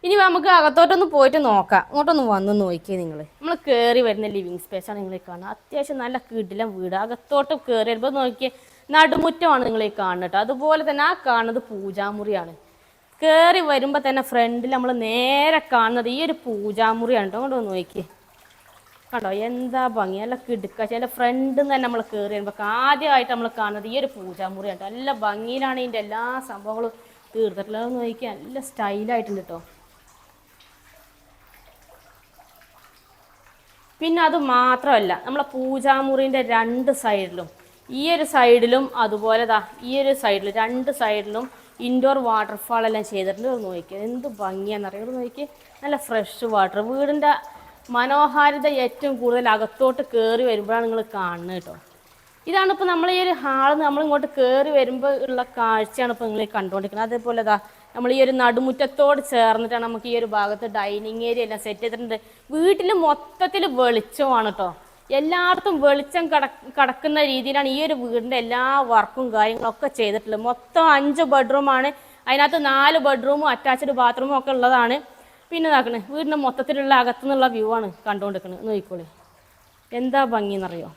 ഇനി നമുക്ക് അകത്തോട്ടൊന്ന് പോയിട്ട് നോക്കാം. ഇങ്ങോട്ടൊന്ന് വന്ന് നോക്കിയേ നിങ്ങൾ. നമ്മൾ കയറി വരുന്ന ലിവിങ് സ്പേസാണ് നിങ്ങളെ കാണുക. അത്യാവശ്യം നല്ല കിടിലം വീട്. അകത്തോട്ട് കയറി വരുമ്പോൾ നോക്കിയേ നടുമുറ്റമാണ് നിങ്ങളെ കാണുന്നത് കേട്ടോ. അതുപോലെ തന്നെ ആ കാണുന്നത് പൂജാമുറിയാണ്. കയറി വരുമ്പോൾ തന്നെ ഫ്രണ്ടിൽ നമ്മൾ നേരെ കാണുന്നത് ഈ ഒരു പൂജാമുറിയാണ് കേട്ടോ. അങ്ങോട്ട് നോക്കിയേ കണ്ടോ എന്താ ഭംഗി. നല്ല കിടുക്ക ചില ഫ്രണ്ടിൽ നിന്ന് തന്നെ നമ്മൾ കയറി വരുമ്പോൾ ആദ്യമായിട്ട് നമ്മൾ കാണുന്നത് ഈ ഒരു പൂജാമുറിയാണ് കേട്ടോ. നല്ല ഭംഗിയിലാണ് ഇതിൻ്റെ എല്ലാ സംഭവങ്ങളും തീർത്തിട്ടുള്ളത്. നോക്കിയാൽ നല്ല സ്റ്റൈലായിട്ടുണ്ട് കേട്ടോ. പിന്നെ അത് മാത്രമല്ല നമ്മളെ പൂജാമുറിൻ്റെ രണ്ട് സൈഡിലും ഈ ഒരു സൈഡിലും അതുപോലെ ഈ ഒരു സൈഡിലും രണ്ട് സൈഡിലും ഇൻഡോർ വാട്ടർഫാൾ എല്ലാം ചെയ്തിട്ടുണ്ട്. നോക്കിയാൽ എന്ത് ഭംഗിയാണെന്നറിയാം. നോക്കിയാൽ നല്ല ഫ്രഷ് വാട്ടർ. വീടിൻ്റെ മനോഹാരിത ഏറ്റവും കൂടുതൽ അകത്തോട്ട് കയറി വരുമ്പോഴാണ് നിങ്ങൾ കാണുന്നത് കേട്ടോ. ഇതാണ് ഇപ്പോൾ നമ്മൾ ഈ ഒരു ഹാളിൽ നമ്മളിങ്ങോട്ട് കയറി വരുമ്പോൾ ഉള്ള കാഴ്ചയാണ് ഇപ്പോൾ നിങ്ങൾ കണ്ടുകൊണ്ടിരിക്കുന്നത്. അതേപോലെ നമ്മൾ ഈ ഒരു നടുമുറ്റത്തോട് ചേർന്നിട്ടാണ് നമുക്ക് ഈ ഒരു ഭാഗത്ത് ഡൈനിങ് ഏരിയ എല്ലാം സെറ്റ് ചെയ്തിട്ടുണ്ട്. വീട്ടിൽ മൊത്തത്തിൽ വെളിച്ചമാണ് കേട്ടോ. എല്ലായിടത്തും വെളിച്ചം കടക്കുന്ന രീതിയിലാണ് ഈ ഒരു വീടിൻ്റെ എല്ലാ വർക്കും കാര്യങ്ങളൊക്കെ ചെയ്തിട്ടുള്ളത്. മൊത്തം 5 ബെഡ്റൂമാണ്. അതിനകത്ത് 4 ബെഡ്റൂമും അറ്റാച്ച്ഡ് ബാത്റൂമും ഒക്കെ ഉള്ളതാണ്. പിന്നെ ഇതാക്കണേ വീടിൻ്റെ മൊത്തത്തിലുള്ള അകത്തുനിന്നുള്ള വ്യൂ ആണ് കണ്ടുകൊണ്ടിരിക്കുന്നത്. നോക്കിക്കോളി എന്താ ഭംഗിയെന്നറിയോ.